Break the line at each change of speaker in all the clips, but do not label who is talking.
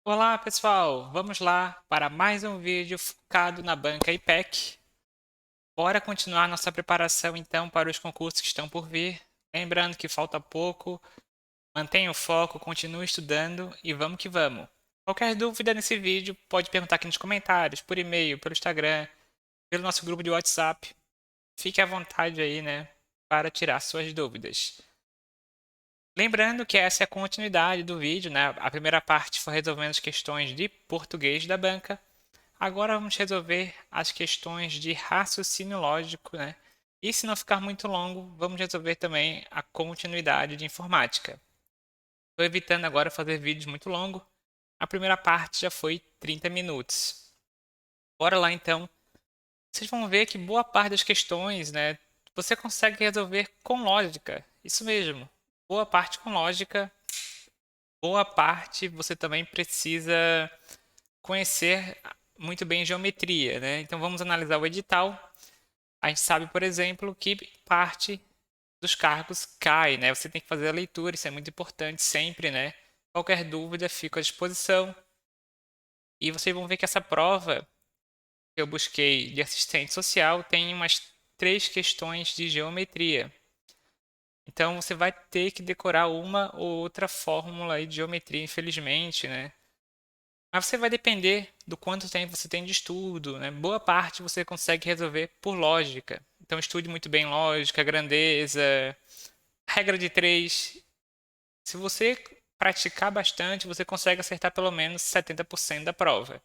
Olá pessoal, vamos lá para mais um vídeo focado na banca IPEC. Bora continuar nossa preparação então para os concursos que estão por vir. Lembrando que falta pouco, mantenha o foco, continue estudando e vamos que vamos. Qualquer dúvida nesse vídeo pode perguntar aqui nos comentários, por e-mail, pelo Instagram, pelo nosso grupo de WhatsApp. Fique à vontade aí, né, para tirar suas dúvidas. Lembrando que essa é a continuidade do vídeo, né? A primeira parte foi resolvendo as questões de português da banca. Agora vamos resolver as questões de raciocínio lógico, né? E se não ficar muito longo, vamos resolver também a continuidade de informática. Estou evitando agora fazer vídeos muito longos. A primeira parte já foi 30 minutos. Bora lá então. Vocês vão ver que boa parte das questões, né, você consegue resolver com lógica. Isso mesmo. Boa parte com lógica. Boa parte você também precisa conhecer muito bem geometria, né? Então vamos analisar o edital. A gente sabe, por exemplo, que parte dos cargos cai, né? Você tem que fazer a leitura, isso é muito importante sempre, né? Qualquer dúvida, fico à disposição. E vocês vão ver que essa prova que eu busquei de assistente social tem umas 3 questões de geometria. Então você vai ter que decorar uma ou outra fórmula aí de geometria, infelizmente, né? Mas você vai depender do quanto tempo você tem de estudo, né? Boa parte você consegue resolver por lógica. Então estude muito bem lógica, grandeza, regra de três. Se você praticar bastante, você consegue acertar pelo menos 70% da prova.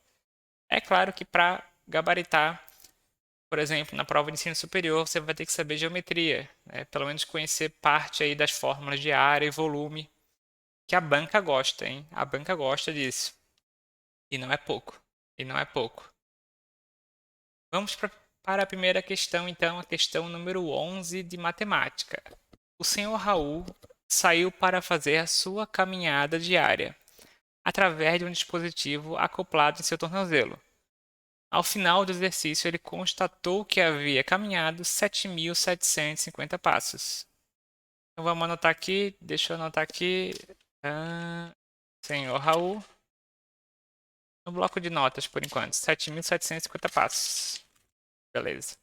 É claro que para gabaritar, por exemplo, na prova de ensino superior, você vai ter que saber geometria, né? Pelo menos conhecer parte aí das fórmulas de área e volume, que a banca gosta, hein? A banca gosta disso. E não é pouco. E não é pouco. Vamos para a primeira questão, então, a questão número 11 de matemática. O senhor Raul saiu para fazer a sua caminhada diária, através de um dispositivo acoplado em seu tornozelo. Ao final do exercício, ele constatou que havia caminhado 7.750 passos. Então vamos anotar aqui, deixa eu anotar aqui. Senhor Raul, no bloco de notas por enquanto, 7.750 passos. Beleza.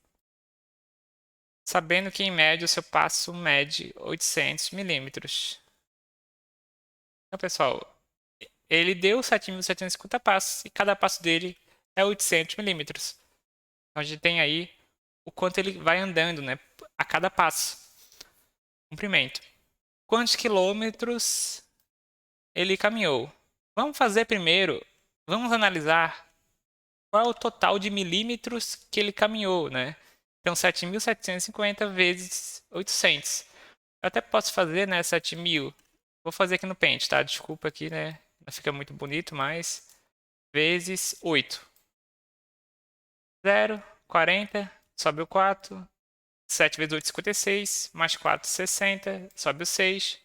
Sabendo que em média o seu passo mede 800 milímetros. Então, pessoal, ele deu 7.750 passos e cada passo dele é 800 milímetros. Então, a gente tem aí o quanto ele vai andando, né, a cada passo. Comprimento. Quantos quilômetros ele caminhou? Vamos fazer primeiro, vamos analisar qual é o total de milímetros que ele caminhou, né? Então, 7.750 vezes 800. Eu até posso fazer, né, 7.000. Vou fazer aqui no Paint, tá? Desculpa aqui, né? Não fica muito bonito, mas vezes 8. 0, 40, sobe o 4. 7 vezes 8, 56. Mais 4, 60. Sobe o 6.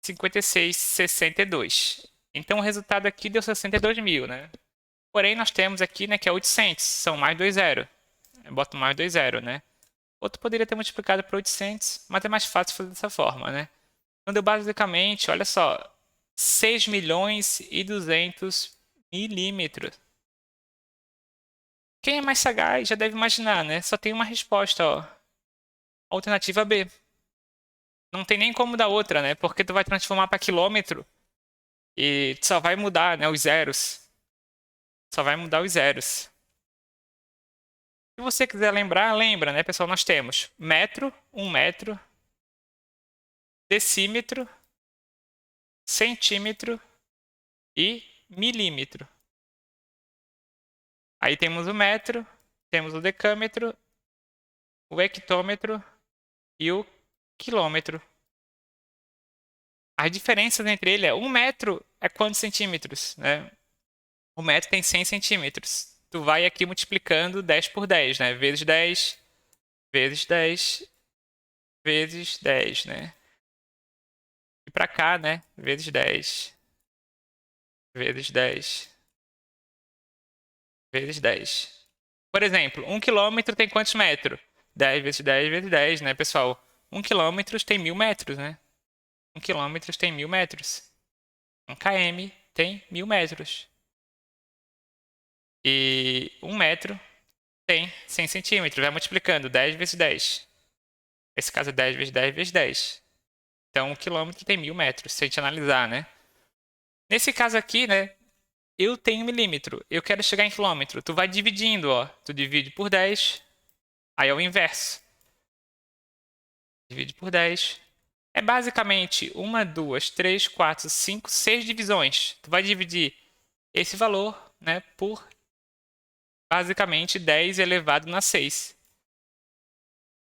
56, 62. Então o resultado aqui deu 62 mil, né? Porém, nós temos aqui, né, que é 800. São mais 2 zero. Eu boto mais 2 zero, né? Outro poderia ter multiplicado por 800, mas é mais fácil fazer dessa forma, né? Então deu basicamente, olha só, 6 milhões e 200 milímetros. Quem é mais sagaz já deve imaginar, né? Só tem uma resposta, ó. Alternativa B. Não tem nem como dar outra, né? Porque tu vai transformar para quilômetro e tu só vai mudar, né, os zeros. Só vai mudar os zeros. Se você quiser lembrar, lembra, né, pessoal? Nós temos metro, 1 metro, decímetro, centímetro e milímetro. Aí temos o metro, temos o decâmetro, o hectômetro e o quilômetro. As diferenças entre ele é 1 metro é quantos centímetros, né? 1 metro tem 100 centímetros. Tu vai aqui multiplicando 10 por 10, né? Vezes 10, vezes 10, vezes 10, né? E pra cá, né? Vezes 10, vezes 10, vezes 10. Por exemplo, 1 quilômetro tem quantos metros? 10 vezes 10 vezes 10, né, pessoal? 1 quilômetro tem 1.000 metros, né? 1 quilômetro tem 1.000 metros. 1 km tem 1000 metros. E 1 metro tem 100 centímetros. Vai multiplicando 10 vezes 10. Esse caso é 10 vezes 10 vezes 10. Então, 1 quilômetro tem 1000 metros, se a gente analisar, né? Nesse caso aqui, né? Eu tenho milímetro. Eu quero chegar em quilômetro. Tu vai dividindo, ó. Tu divide por 10. Aí é o inverso. Divide por 10. É basicamente 1, 2, 3, 4, 5, 6 divisões. Tu vai dividir esse valor, né, por basicamente 10 elevado na 6.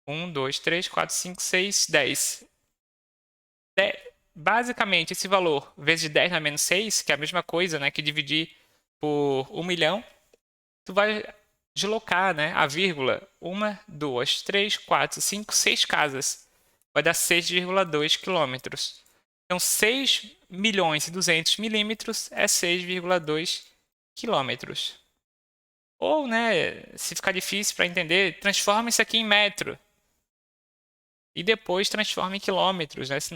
1, 2, 3, 4, 5, 6, 10. Basicamente, esse valor vezes 10 na menos 6, que é a mesma coisa, né, que dividir por 1 milhão, tu vai deslocar, né, a vírgula 1, 2, 3, 4, 5, 6 casas. Vai dar 6,2 quilômetros. Então, 6 milhões e 200 milímetros é 6,2 quilômetros. Ou, né, se ficar difícil para entender, transforma isso aqui em metro. E depois transforma em quilômetros, né, se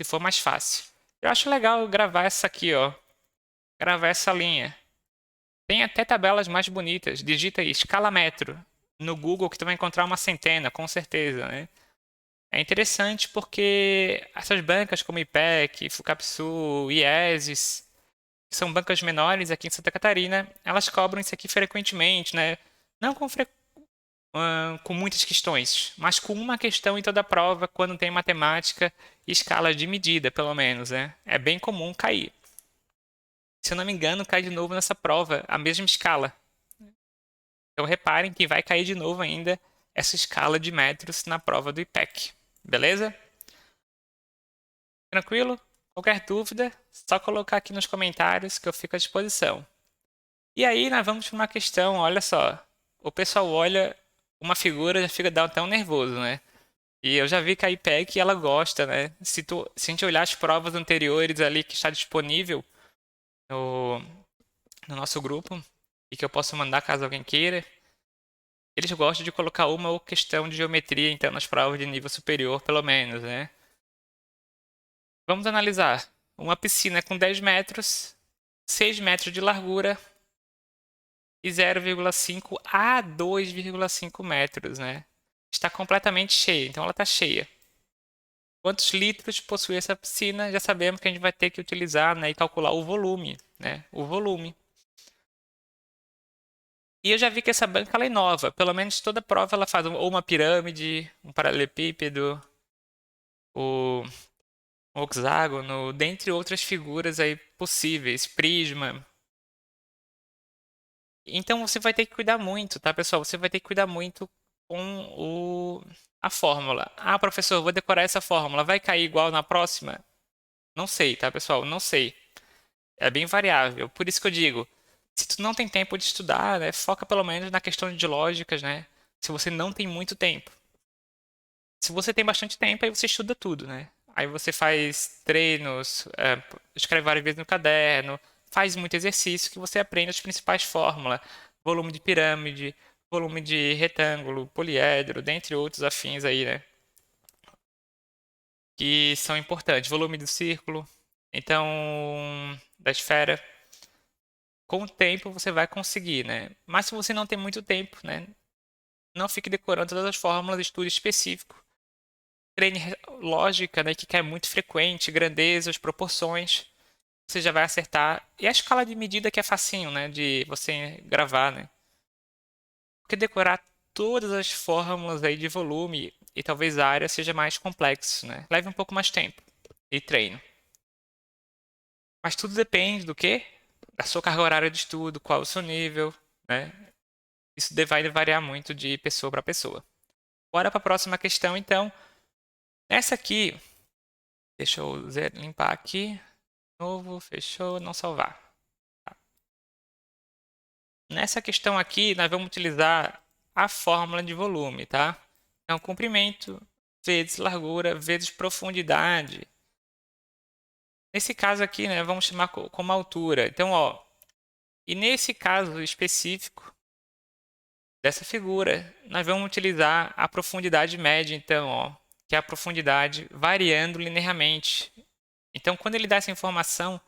for mais fácil. Eu acho legal gravar essa aqui, ó. Gravar essa linha. Tem até tabelas mais bonitas. Digita aí, escala metro. No Google que tu vai encontrar uma centena, com certeza, né? É interessante porque essas bancas como IPEC, FUCAPSU, IESES, que são bancas menores aqui em Santa Catarina, elas cobram isso aqui frequentemente, né? Não com muitas questões, mas com uma questão em toda a prova, quando tem matemática e escala de medida, pelo menos, né? É bem comum cair. Se eu não me engano, cai de novo nessa prova, a mesma escala. Então reparem que vai cair de novo ainda essa escala de metros na prova do IPEC. Beleza? Tranquilo? Qualquer dúvida, só colocar aqui nos comentários que eu fico à disposição. E aí nós vamos para uma questão, olha só. O pessoal olha uma figura e já fica tão nervoso, né? E eu já vi que a IPEC ela gosta, né? Se a gente olhar as provas anteriores ali que está disponível no, no nosso grupo e que eu posso mandar caso alguém queira, eles gostam de colocar uma ou questão de geometria, então, nas provas de nível superior, pelo menos, né? Vamos analisar. Uma piscina com 10 metros, 6 metros de largura e 0,5 a 2,5 metros, né? Está completamente cheia, então ela está cheia. Quantos litros possui essa piscina? Já sabemos que a gente vai ter que utilizar, né, e calcular o volume, né? O volume. E eu já vi que essa banca ela é nova. Pelo menos toda prova ela faz ou uma pirâmide, um paralelepípedo, o um hexágono, dentre outras figuras aí possíveis, prisma. Então você vai ter que cuidar muito, tá, pessoal? Você vai ter que cuidar muito com a fórmula. Ah, professor, vou decorar essa fórmula. Vai cair igual na próxima? Não sei, tá, pessoal? Não sei. É bem variável. Por isso que eu digo, se tu não tem tempo de estudar, né, foca pelo menos na questão de lógicas, né? Se você não tem muito tempo. Se você tem bastante tempo, aí você estuda tudo, né? Aí você faz treinos, escreve várias vezes no caderno, faz muito exercício que você aprende as principais fórmulas, volume de pirâmide, volume de retângulo, poliedro, dentre outros afins aí, né? Que são importantes. Volume do círculo, então, da esfera. Com o tempo você vai conseguir, né? Mas se você não tem muito tempo, né? Não fique decorando todas as fórmulas, estude específico. Treine lógica, né, que é muito frequente, grandezas, proporções, você já vai acertar. E a escala de medida que é facinho, né, de você gravar, né? Porque decorar todas as fórmulas aí de volume e talvez a área seja mais complexo, né? Leve um pouco mais tempo e treino. Mas tudo depende do quê? Da sua carga horária de estudo, qual o seu nível, né? Isso vai variar muito de pessoa para pessoa. Bora para a próxima questão, então. Essa aqui, deixa eu limpar aqui. Novo, fechou, não salvar. Tá. Nessa questão aqui, nós vamos utilizar a fórmula de volume, tá? Então, comprimento vezes largura vezes profundidade. Nesse caso aqui, né, vamos chamar como altura. Então, ó, e nesse caso específico dessa figura, nós vamos utilizar a profundidade média, então, ó, que é a profundidade variando linearmente. Então, quando ele dá essa informação,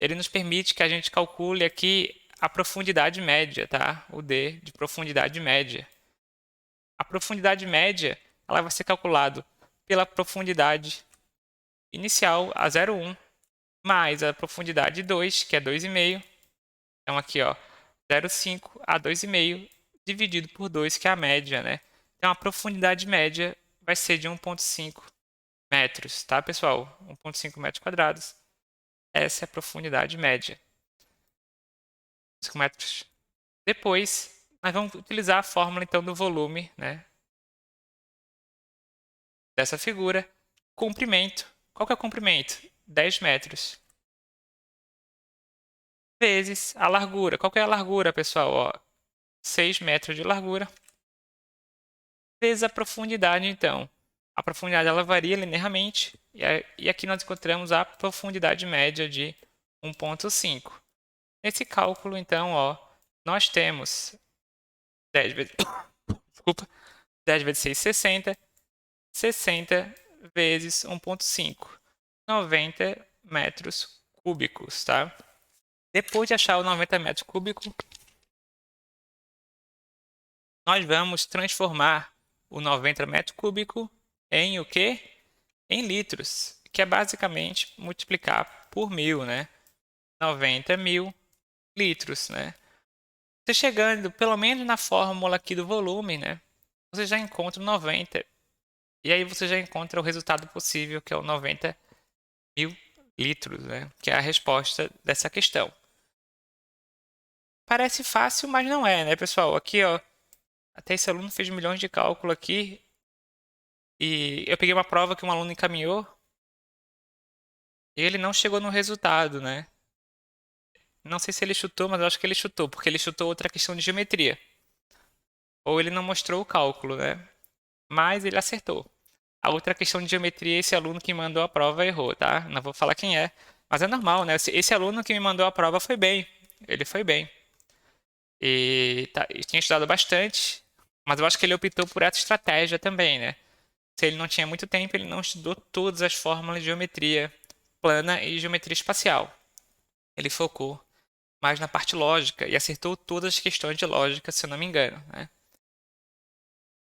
ele nos permite que a gente calcule aqui a profundidade média, tá? O D de profundidade média. A profundidade média, ela vai ser calculada pela profundidade inicial, a 0,1, mais a profundidade 2, que é 2,5. Então aqui, ó, 0,5 a 2,5 dividido por 2, que é a média, né? Então a profundidade média vai ser de 1,5 metros, tá, pessoal? 1,5 metros quadrados. Essa é a profundidade média. 5 metros. Depois, nós vamos utilizar a fórmula, então, do volume, né? Dessa figura. Comprimento. Qual que é o comprimento? 10 metros. Vezes a largura. Qual que é a largura, pessoal? Ó, 6 metros de largura. Vezes a profundidade, então. A profundidade ela varia linearmente. E aqui nós encontramos a profundidade média de 1,5. Nesse cálculo, então, ó, nós temos 10 vezes, desculpa, 10 vezes 6, 60. 60 vezes 1,5. 90 metros cúbicos, tá? Depois de achar o 90 metros cúbicos, nós vamos transformar o 90 metros cúbicos em o quê? Em litros, que é basicamente multiplicar por 1000, né? 90.000 litros, né? Você chegando pelo menos na fórmula aqui do volume, né? Você já encontra o 90. E aí você já encontra o resultado possível, que é o 90.000 litros, né? Que é a resposta dessa questão. Parece fácil, mas não é, né, pessoal? Aqui, ó, até esse aluno fez milhões de cálculos aqui e eu peguei uma prova que um aluno encaminhou e ele não chegou no resultado, né? Não sei se ele chutou, mas eu acho que ele chutou, porque ele chutou outra questão de geometria. Ou ele não mostrou o cálculo, né? Mas ele acertou. A outra questão de geometria, esse aluno que mandou a prova errou, tá? Não vou falar quem é, mas é normal, né? Esse aluno que me mandou a prova foi bem. Ele foi bem. E tinha estudado bastante, mas eu acho que ele optou por essa estratégia também, né? Se ele não tinha muito tempo, ele não estudou todas as fórmulas de geometria plana e geometria espacial. Ele focou mais na parte lógica e acertou todas as questões de lógica, se eu não me engano, né?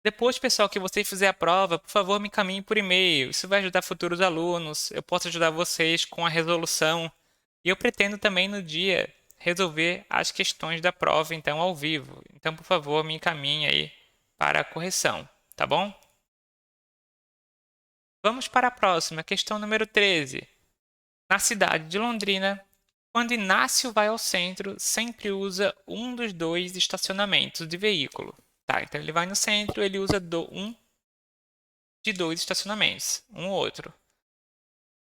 Depois, pessoal, que você fizer a prova, por favor, me encaminhe por e-mail. Isso vai ajudar futuros alunos. Eu posso ajudar vocês com a resolução. E eu pretendo também no dia resolver as questões da prova, então, ao vivo. Então, por favor, me encaminhe aí para a correção, tá bom? Vamos para a próxima, questão número 13. Na cidade de Londrina, quando Inácio vai ao centro, sempre usa um dos dois estacionamentos de veículo. Tá, então ele vai no centro, ele usa um de dois estacionamentos, um ou outro.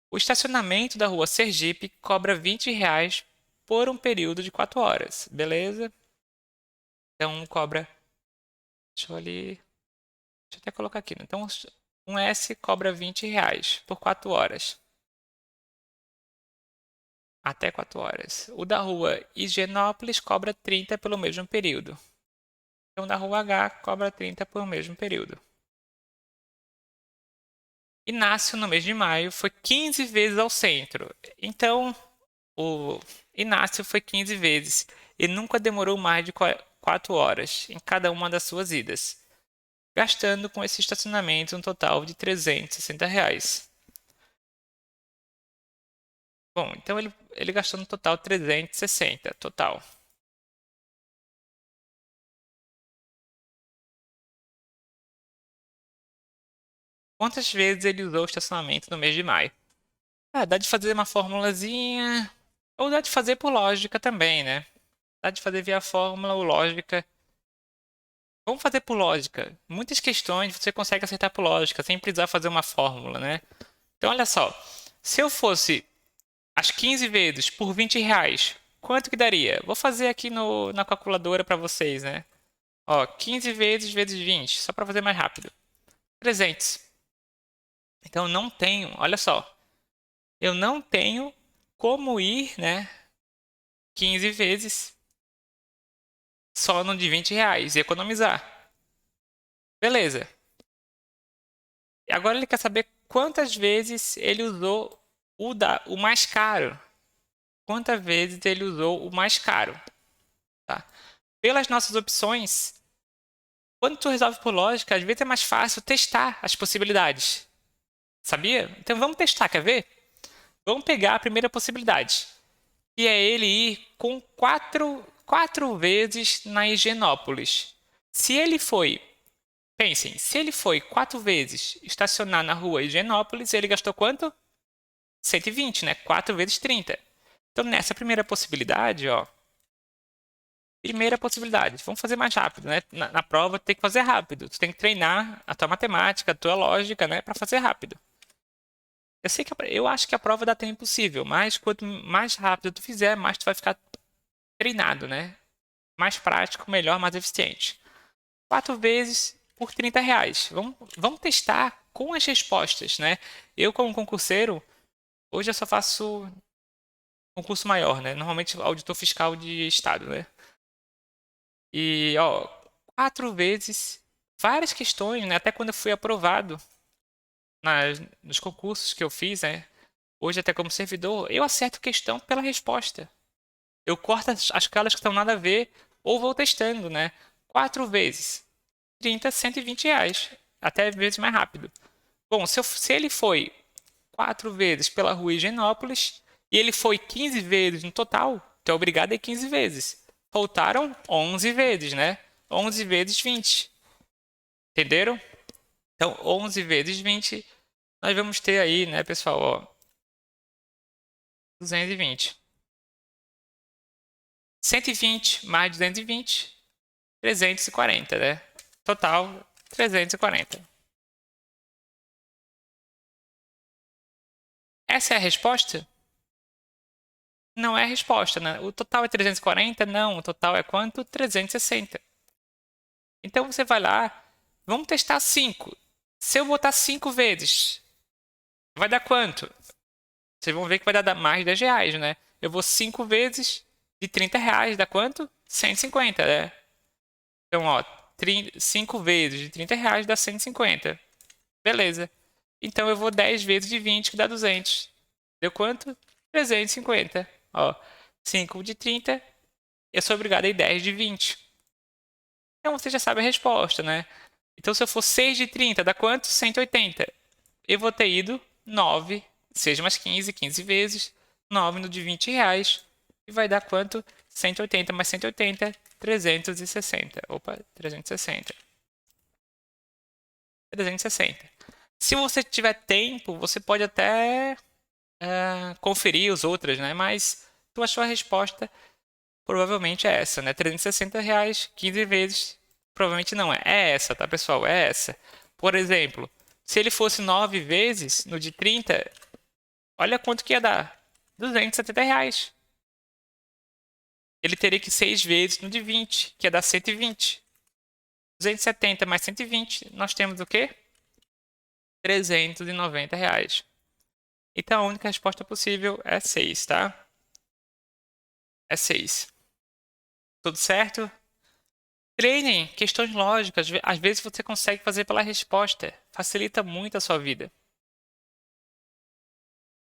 O estacionamento da rua Sergipe cobra R$ 20 por um período de 4 horas, beleza? Então cobra. Deixa eu ali. Deixa eu até colocar aqui, né? Então um S cobra R$ 20 por 4 horas. Até 4 horas. O da rua Higienópolis cobra 30 pelo mesmo período. Então o da rua H cobra 30 pelo mesmo período. Inácio, no mês de maio, foi 15 vezes ao centro. Então, o Inácio foi 15 vezes e nunca demorou mais de 4 horas em cada uma das suas idas, gastando com esse estacionamento um total de R$ 360. Bom, então ele gastou no total 360 total. Quantas vezes ele usou o estacionamento no mês de maio? Ah, dá de fazer uma formulazinha, ou dá de fazer por lógica também, né? Dá de fazer via fórmula ou lógica. Vamos fazer por lógica. Muitas questões você consegue acertar por lógica, sem precisar fazer uma fórmula, né? Então, olha só. Se eu fosse as 15 vezes por R$ 20, quanto que daria? Vou fazer aqui na calculadora para vocês, né? Ó, 15 vezes 20, só para fazer mais rápido. 300. Então, não tenho, olha só. Eu não tenho como ir, né? 15 vezes só no de R$ 20 e economizar. Beleza. E agora ele quer saber quantas vezes ele usou o mais caro. quantas vezes ele usou o mais caro, tá? Pelas nossas opções, quando tu resolve por lógica, às vezes é mais fácil testar as possibilidades. Sabia? Então vamos testar, quer ver? Vamos pegar a primeira possibilidade, que é ele ir com quatro vezes na Higienópolis. Se ele foi, pensem, se ele foi 4 vezes estacionar na rua Higienópolis, ele gastou quanto? 120, né? 4 vezes 30. Então, nessa primeira possibilidade, ó, primeira possibilidade, vamos fazer mais rápido, né? Na prova tem que fazer rápido. Tu tem que treinar a tua matemática, a tua lógica, né, para fazer rápido. Eu sei que eu acho que a prova dá tempo impossível, mas quanto mais rápido tu fizer, mais tu vai ficar treinado, né? Mais prático, melhor, mais eficiente. 4 vezes por R$ 30. Vamos testar com as respostas, né? Eu, como concurseiro, hoje eu só faço concurso maior, né? Normalmente auditor fiscal de estado, né? E, ó, 4 vezes, várias questões, né? Até quando eu fui aprovado nos concursos que eu fiz, né? Hoje, até como servidor, eu acerto questão pela resposta. Eu corto as calas que estão nada a ver ou vou testando, né? 4 vezes. 30, R$ 120. Até vezes mais rápido. Bom, se ele foi 4 vezes pela rua Higienópolis e ele foi 15 vezes no total, tu é obrigado a ir 15 vezes. Faltaram 11 vezes, né? 11 vezes 20. Entenderam? Então, 11 vezes 20, nós vamos ter aí, né, pessoal, ó, 220. 120 mais 220, 340, né? Total, 340. Essa é a resposta? Não é a resposta, né? O total é 340? Não, o total é quanto? 360. Então você vai lá, vamos testar 5. Se eu botar 5 vezes, vai dar quanto? Vocês vão ver que vai dar mais de R$ 10, né? Eu vou 5 vezes de R$ 30, dá quanto? 150, né? Então, ó, 5 vezes de R$ 30 dá 150. Beleza. Então eu vou 10 vezes de 20, que dá 200. Deu quanto? 350. Ó, 5 de 30, eu sou obrigado a ir 10 de 20. Então você já sabe a resposta, né? Então se eu for 6 de 30, dá quanto? 180. Eu vou ter ido 9, 6 mais 15, 15 vezes. 9 no de R$ 20. E vai dar quanto? 180 mais 180, 360. Opa, 360. 360. Se você tiver tempo, você pode até conferir os outros, né? Mas tu achou a resposta, provavelmente é essa, né? R$ 360, 15 vezes. Provavelmente não é. É essa, tá, pessoal? É essa. Por exemplo, se ele fosse 9 vezes no de 30, olha quanto que ia dar. R$ 270. Ele teria que 6 vezes no de 20, que ia dar 120. 270 mais 120, nós temos o quê? R$ 390. Então a única resposta possível é 6, tá? É 6. Tudo certo? Treinem questões lógicas. Às vezes você consegue fazer pela resposta. Facilita muito a sua vida.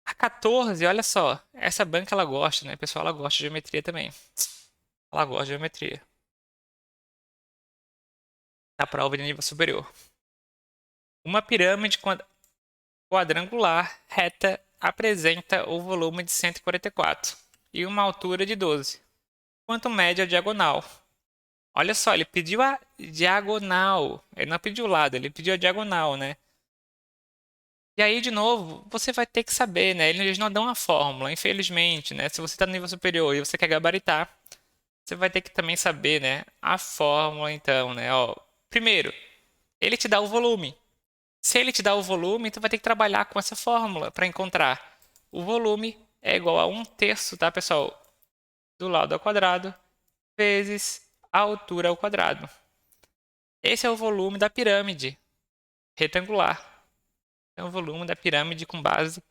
A 14, olha só. Essa banca ela gosta, né? Pessoal, ela gosta de geometria também. Ela gosta de geometria. Na prova de nível superior. Uma pirâmide quadrangular reta apresenta o volume de 144 e uma altura de 12. Quanto mede a diagonal? Olha só, ele pediu a diagonal. Ele não pediu o lado, ele pediu a diagonal, né? E aí, de novo, você vai ter que saber, né? Eles não dão a fórmula, infelizmente, né? Se você está no nível superior e você quer gabaritar, você vai ter que também saber, né? A fórmula, então, né? Ó, primeiro, ele te dá o volume. Se ele te dá o volume, tu vai ter que trabalhar com essa fórmula para encontrar. O volume é igual a 1/3, tá, pessoal? Do lado ao quadrado vezes a altura ao quadrado. Esse é o volume da pirâmide retangular. É o volume da pirâmide com base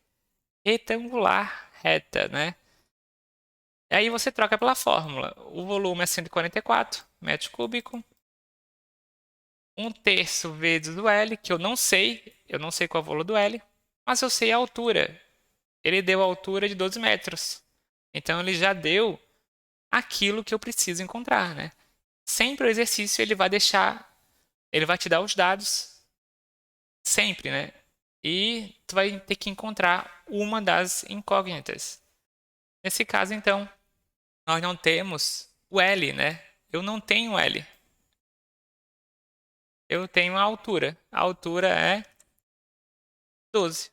retangular reta, né? E aí você troca pela fórmula. O volume é 144 metros cúbicos. 1/3 vezes o L, que eu não sei qual é o valor do L, mas eu sei a altura. Ele deu a altura de 12 metros. Então ele já deu aquilo que eu preciso encontrar, né? Sempre o exercício ele vai te dar os dados sempre, né? E tu vai ter que encontrar uma das incógnitas. Nesse caso, então, nós não temos o L, né? Eu não tenho L. Eu tenho a altura. A altura é 12.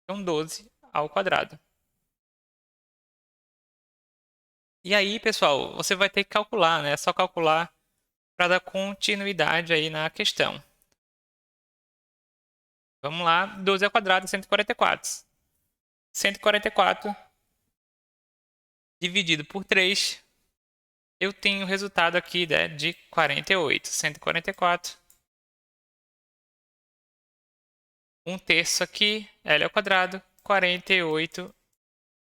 Então, 12 ao quadrado. E aí, pessoal, você vai ter que calcular, né? É só calcular para dar continuidade aí na questão. Vamos lá, 12 ao quadrado, 144. 144 dividido por 3, eu tenho o resultado aqui, né, de 48. 144. 1/3 aqui, L ao quadrado, 48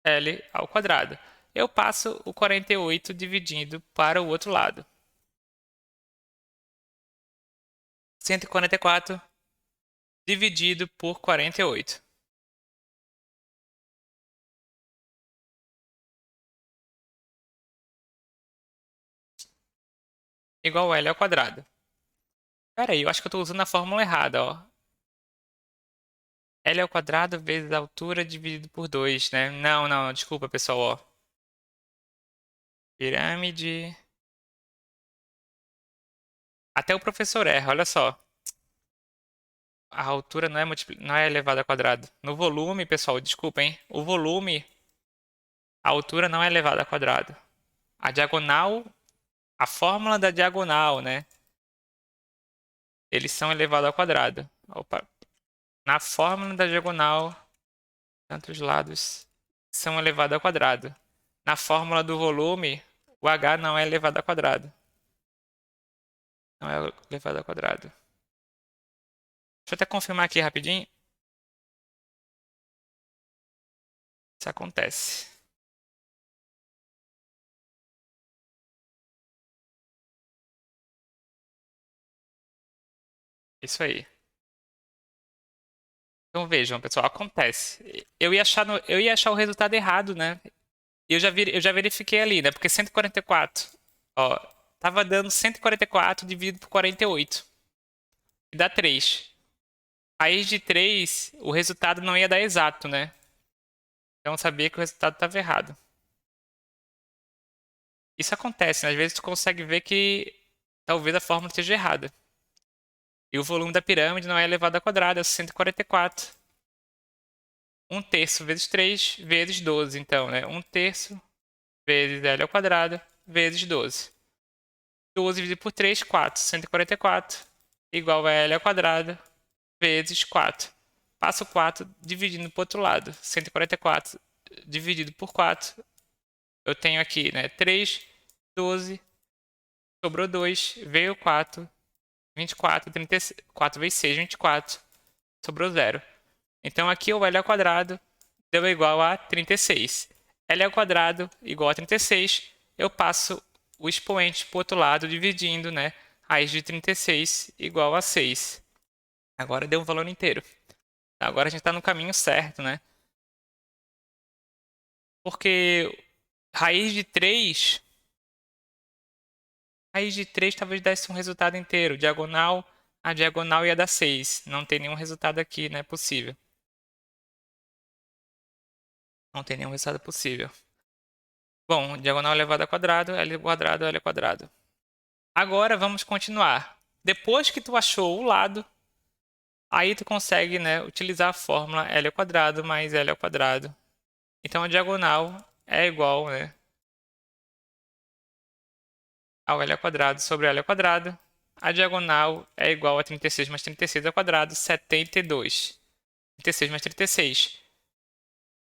L ao quadrado. Eu passo o 48 dividindo para o outro lado. 144 dividido por 48. Igual a L ao quadrado. Pera aí, eu acho que eu estou usando a fórmula errada, ó. L ao quadrado vezes a altura dividido por 2, né? Não, não, desculpa, pessoal, ó. Pirâmide. Até o professor erra, olha só. A altura não é elevada ao quadrado. No volume, pessoal, desculpa, hein? O volume, a altura não é elevada ao quadrado. A diagonal, a fórmula da diagonal, né? Eles são elevados ao quadrado. Opa. Na fórmula da diagonal, tantos lados são elevados ao quadrado. Na fórmula do volume, o h não é elevado ao quadrado. Não é elevado ao quadrado. Deixa eu até confirmar aqui rapidinho. Isso acontece. Isso aí. Então vejam, pessoal, acontece. Eu ia achar o resultado errado, né? Eu já verifiquei ali, né? Porque 144, ó, tava dando 144 dividido por 48. E dá 3. Raiz de 3, o resultado não ia dar exato, né? Então eu sabia que o resultado estava errado. Isso acontece, né? Às vezes tu consegue ver que talvez a fórmula esteja errada. E o volume da pirâmide não é elevado ao quadrado, é 144. 1/3 vezes 3 vezes 12, então, né? 1/3 vezes L ao quadrado vezes 12. 12 dividido por 3, 4. 144 igual a L ao quadrado vezes 4. Passo 4 dividindo para o outro lado. 144 dividido por 4. Eu tenho aqui, né? 3, 12, sobrou 2, veio 4, 24, 36, 4 vezes 6, 24, sobrou 0. Então aqui o L ao quadrado deu igual a 36. L ao quadrado igual a 36. Eu passo o expoente para o outro lado, dividindo, né? Raiz de 36 igual a 6. Agora deu um valor inteiro. Agora a gente está no caminho certo, né? Porque raiz de 3 talvez desse um resultado inteiro. A diagonal ia dar 6. Não tem nenhum resultado aqui, né? Possível. Não tem nenhum resultado possível. Bom, diagonal elevado ao quadrado, L ao quadrado, L ao quadrado. Agora vamos continuar. Depois que tu achou o lado, aí tu consegue, né, utilizar a fórmula L ao quadrado mais L ao quadrado. Então a diagonal é igual, né, ao L ao quadrado sobre L ao quadrado. A diagonal é igual a 36 mais 36 ao quadrado, 72. 36 mais 36.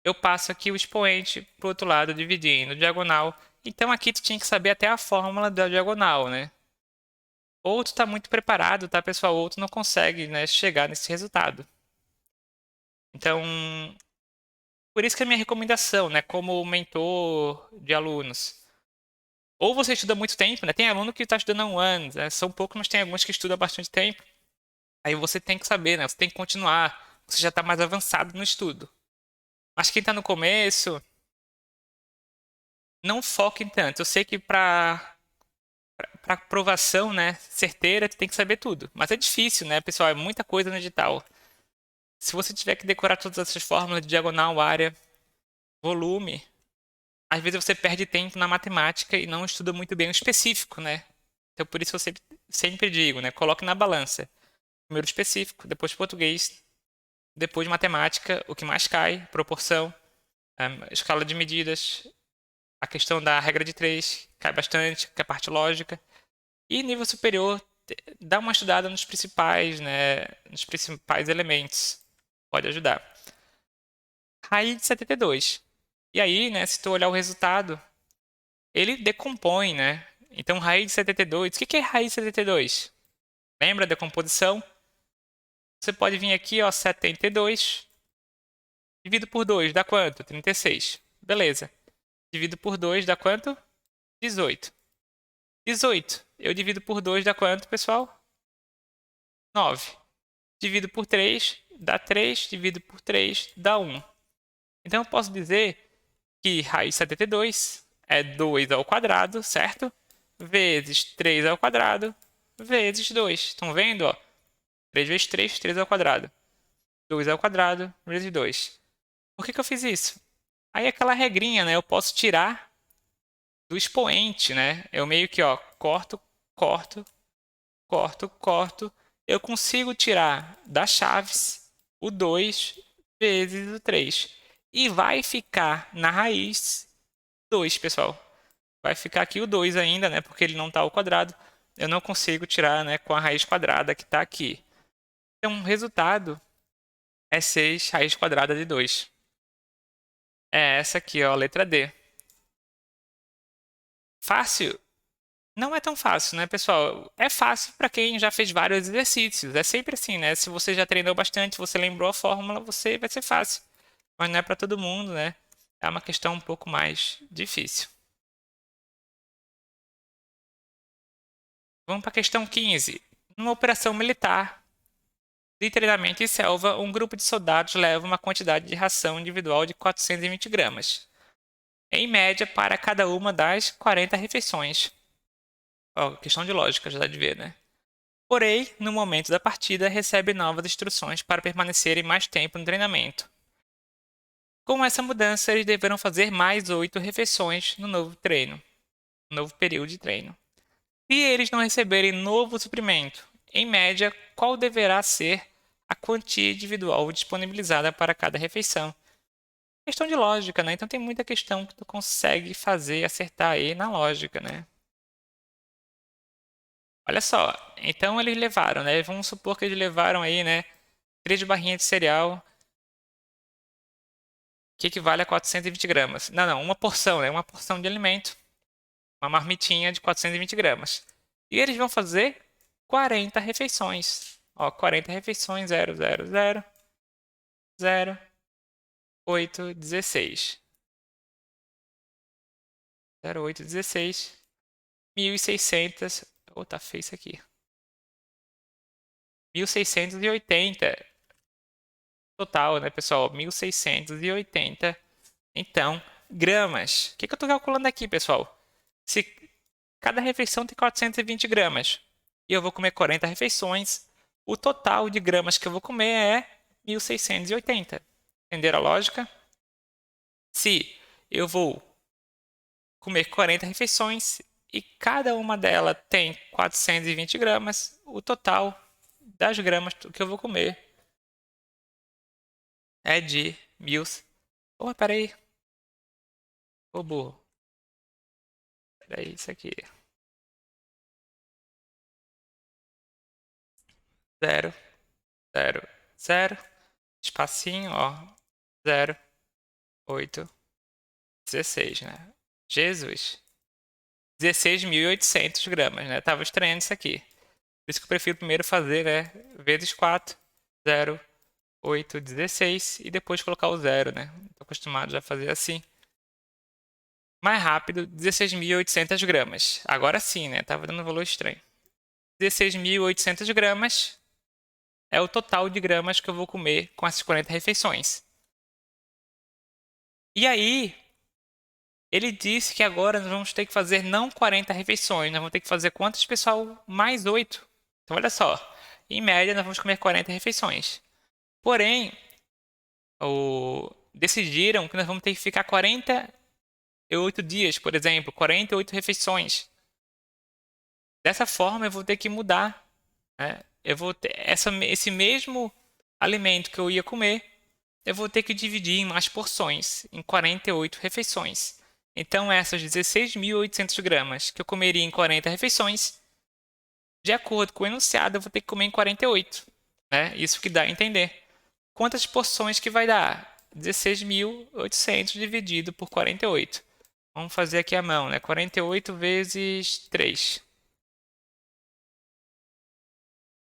Eu passo aqui o expoente para o outro lado, dividindo diagonal. Então aqui tu tinha que saber até a fórmula da diagonal, né? Ou tu tá muito preparado, tá, pessoal? Ou tu não consegue, né, chegar nesse resultado. Então, por isso que é a minha recomendação, né, como mentor de alunos. Ou você estuda muito tempo, né? Tem aluno que está estudando há um ano, né? São poucos, mas tem alguns que estudam há bastante tempo. Aí você tem que saber, né? Você tem que continuar. Você já está mais avançado no estudo. Mas quem está no começo, não foque em tanto. Eu sei que para aprovação, né, certeira, tu tem que saber tudo. Mas é difícil, né, pessoal? É muita coisa no edital. Se você tiver que decorar todas essas fórmulas de diagonal, área, volume, às vezes você perde tempo na matemática e não estuda muito bem o específico, né? Então por isso eu sempre digo, né, coloque na balança. Primeiro específico, depois português, depois matemática, o que mais cai, proporção, escala de medidas, a questão da regra de três, cai bastante, que é a parte lógica. E nível superior, dá uma estudada nos principais, né, nos principais elementos. Pode ajudar. Raiz de 72. E aí, né, se tu olhar o resultado, ele decompõe, né? Então, raiz de 72. O que é raiz de 72? Lembra da decomposição? Você pode vir aqui, ó, 72. Divido por 2, dá quanto? 36. Beleza. Divido por 2, dá quanto? 18. 18. Eu divido por 2, dá quanto, pessoal? 9. Divido por 3, dá 3. Divido por 3, dá 1. Então, eu posso dizer que raiz de 72 é 2 ao quadrado, certo? Vezes 3 ao quadrado, vezes 2. Estão vendo, ó? 3 vezes 3, 3 ao quadrado. 2 ao quadrado, vezes 2. Por que eu fiz isso? Aí aquela regrinha, né? Eu posso tirar do expoente, né? Eu meio que, ó, corto, corto, corto, corto. Eu consigo tirar das chaves o 2 vezes o 3. E vai ficar na raiz 2, pessoal. Vai ficar aqui o 2 ainda, né? Porque ele não está ao quadrado. Eu não consigo tirar, né, com a raiz quadrada que está aqui. Então, o resultado é 6 raiz quadrada de 2. É essa aqui, ó, a letra D. Fácil? Não é tão fácil, né, pessoal? É fácil para quem já fez vários exercícios. É sempre assim, né? Se você já treinou bastante, você lembrou a fórmula, você vai ser fácil. Mas não é para todo mundo, né? É uma questão um pouco mais difícil. Vamos para a questão 15. Numa operação militar de treinamento em selva, um grupo de soldados leva uma quantidade de ração individual de 420 gramas, em média para cada uma das 40 refeições. Ó, questão de lógica, já dá de ver, né? Porém, no momento da partida, recebe novas instruções para permanecerem mais tempo no treinamento. Com essa mudança, eles deverão fazer mais 8 refeições no novo treino, no novo período de treino. Se eles não receberem novo suprimento, em média, qual deverá ser a quantia individual disponibilizada para cada refeição? Questão de lógica, né? Então tem muita questão que tu consegue fazer, acertar aí na lógica, né? Olha só, então eles levaram, né? Vamos supor que eles levaram aí, né? 3 barrinhas de cereal, que equivale a 420 gramas. Não, não, uma porção, né? Uma porção de alimento, uma marmitinha de 420 gramas. E eles vão fazer 40 refeições. Ó, 40 refeições, 0, 0, 0, 0, 8, 16. 0, 8, 16. 1.600. Oh, tá feio isso aqui. 1.680 total, né, pessoal? 1.680. Então, gramas. O que eu estou calculando aqui, pessoal? Se cada refeição tem 420 gramas e eu vou comer 40 refeições, o total de gramas que eu vou comer é 1.680. Entenderam a lógica? Se eu vou comer 40 refeições e cada uma delas tem 420 gramas, o total das gramas que eu vou comer é de 1.000. Oh, peraí. Ô, burro. Peraí, isso aqui. 0, 0, 0. Espacinho, ó. 0, 8, 16, né? Jesus. 16.800 gramas, né? Tava estranhando isso aqui. Por isso que eu prefiro primeiro fazer, né? Vezes 4, 0, 8, 16 e depois colocar o 0, né? Tô acostumado já a fazer assim. Mais rápido, 16.800 gramas. Agora sim, né? Tava dando um valor estranho. 16.800 gramas é o total de gramas que eu vou comer com essas 40 refeições. E aí, Ele disse que agora nós vamos ter que fazer não 40 refeições, nós vamos ter que fazer quantas, pessoal? Mais 8. Então, olha só, em média nós vamos comer 40 refeições. Porém, decidiram que nós vamos ter que ficar 48 dias, por exemplo, 48 refeições. Dessa forma, eu vou ter que mudar, né? Eu vou ter esse mesmo alimento que eu ia comer, eu vou ter que dividir em mais porções, em 48 refeições. Então, essas 16.800 gramas que eu comeria em 40 refeições, de acordo com o enunciado, eu vou ter que comer em 48, né? Isso que dá a entender. Quantas porções que vai dar? 16.800 dividido por 48. Vamos fazer aqui a mão, né? 48 vezes 3.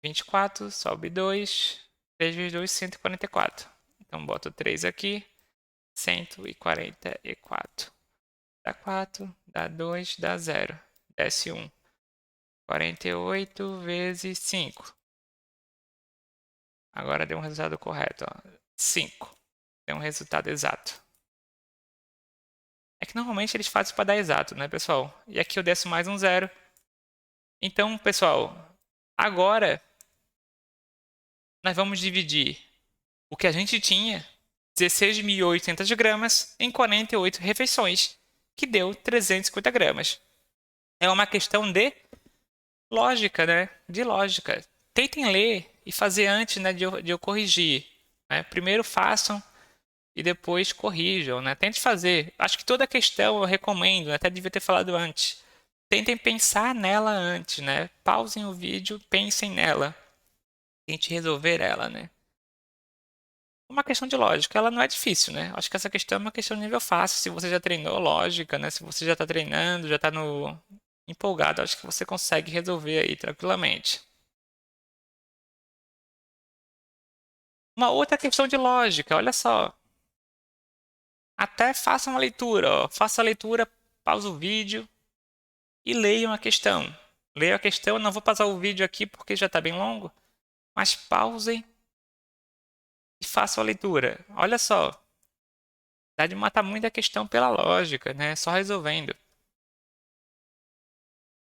24, sobe 2. 3 vezes 2, 144. Então, boto 3 aqui. 144. Dá 4, dá 2, dá 0. Desce 1. 48 vezes 5. Agora deu um resultado correto. Ó. 5. Deu um resultado exato. É que normalmente eles fazem para dar exato, né, pessoal? E aqui eu desço mais um 0. Então, pessoal, agora nós vamos dividir o que a gente tinha, 16.800 gramas, em 48 refeições, que deu 350 gramas. É uma questão de lógica, né? De lógica. Tentem ler e fazer antes, né, de eu corrigir. Né? Primeiro façam e depois corrijam, né? Tente fazer. Acho que toda questão eu recomendo, né? Até devia ter falado antes. Tentem pensar nela antes, né? Pausem o vídeo, pensem nela. Tente resolver ela, né? Uma questão de lógica, ela não é difícil, né? Acho que essa questão é uma questão de nível fácil. Se você já treinou lógica, né? Se você já está treinando, já está no empolgado, acho que você consegue resolver aí tranquilamente. Uma outra questão de lógica, olha só. Até façam a leitura, ó. Faça a leitura, pausa o vídeo e leiam a questão. Leiam a questão, não vou passar o vídeo aqui porque já está bem longo, mas pausem e façam a leitura. Olha só, dá de matar muita questão pela lógica, né? Só resolvendo.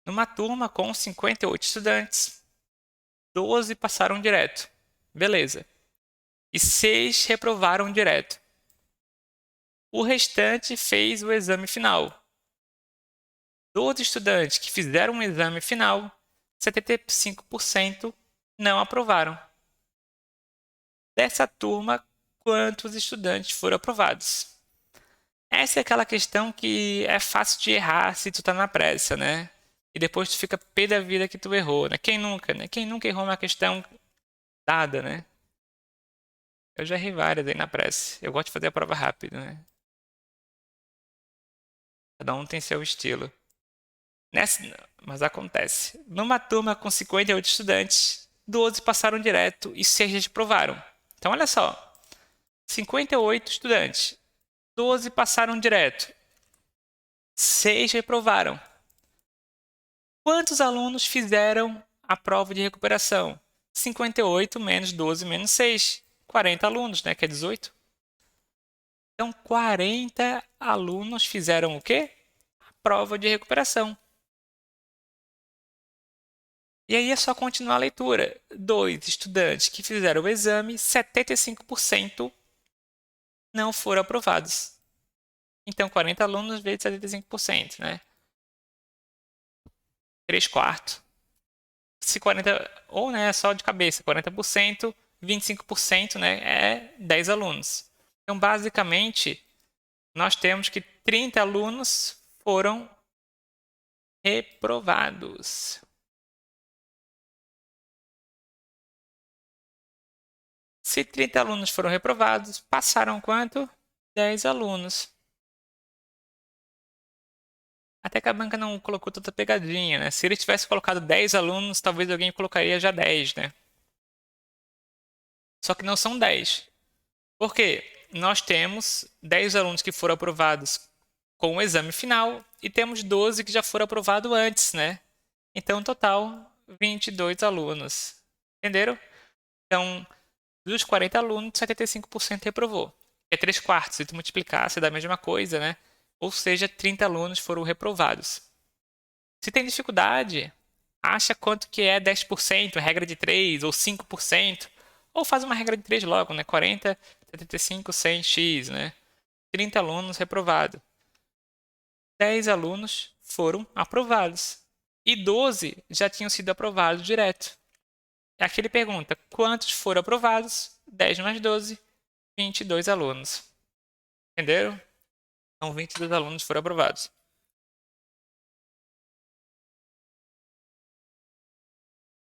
Numa turma com 58 estudantes, 12 passaram direto. Beleza. E 6 reprovaram direto. O restante fez o exame final. 12 estudantes que fizeram o exame final, 75% não aprovaram. Dessa turma, quantos estudantes foram aprovados? Essa é aquela questão que é fácil de errar se tu tá na pressa, né? E depois tu fica pé da vida que tu errou, né? Quem nunca, né? Quem nunca errou uma questão dada, né? Eu já errei várias aí na pressa. Eu gosto de fazer a prova rápido, né? Cada um tem seu estilo. Nessa, mas acontece. Numa turma com 58 estudantes, 12 passaram direto e 6 reprovaram. Então, olha só. 58 estudantes, 12 passaram direto, 6 reprovaram. Quantos alunos fizeram a prova de recuperação? 58 menos 12 menos 6. 40 alunos, né? Que é 18. Então, 40 alunos fizeram o quê? A prova de recuperação. E aí é só continuar a leitura. 2 estudantes que fizeram o exame, 75% não foram aprovados. Então, 40 alunos vezes 75%, né? 3 quartos. Se 40, ou né, só de cabeça, 40%, 25%, né, é 10 alunos. Então, basicamente, nós temos que 30 alunos foram reprovados. Se 30 alunos foram reprovados, passaram quanto? 10 alunos. Até que a banca não colocou tanta pegadinha, né? Se ele tivesse colocado 10 alunos, talvez alguém colocaria já 10, né? Só que não são 10. Por quê? Nós temos 10 alunos que foram aprovados com o exame final e temos 12 que já foram aprovados antes, né? Então, total, 22 alunos. Entenderam? Então, dos 40 alunos, 75% reprovou. É 3 quartos. Se tu multiplicar, você dá a mesma coisa, né? ou seja, 30 alunos foram reprovados. Se tem dificuldade, acha quanto que é 10%, regra de 3, ou 5%, ou faz uma regra de 3 logo, né? 40, 75, 100, x, né? 30 alunos reprovados. 10 alunos foram aprovados. E 12 já tinham sido aprovados direto. Aqui ele pergunta, quantos foram aprovados? 10 mais 12, 22 alunos. Entenderam? Então, 22 alunos foram aprovados.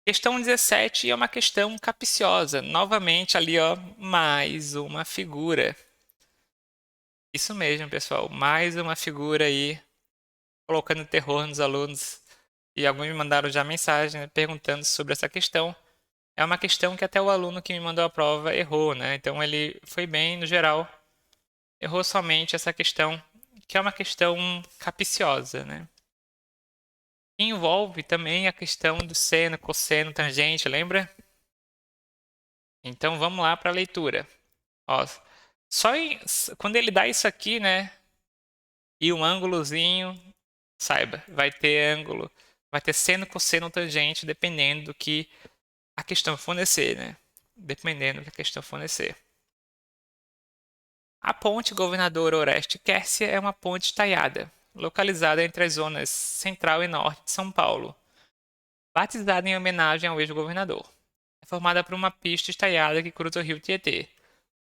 Questão 17 é uma questão capciosa. Novamente ali, ó, mais uma figura. Isso mesmo, pessoal. Mais uma figura aí, colocando terror nos alunos. E alguns me mandaram já mensagem, né, perguntando sobre essa questão. É uma questão que até o aluno que me mandou a prova errou, né? Então ele foi bem no geral. Errou somente essa questão, que é uma questão capciosa, né? Envolve também a questão do seno, cosseno, tangente, lembra? Então vamos lá para a leitura. Ó, quando ele dá isso aqui, né? E um ângulozinho, saiba, vai ter ângulo, vai ter seno, cosseno, tangente, dependendo do que a questão fornecer, né? Dependendo do que a questão fornecer. A ponte Governador Oreste Quercia é uma ponte estaiada, localizada entre as zonas central e norte de São Paulo, batizada em homenagem ao ex-governador. É formada por uma pista estaiada que cruza o rio Tietê.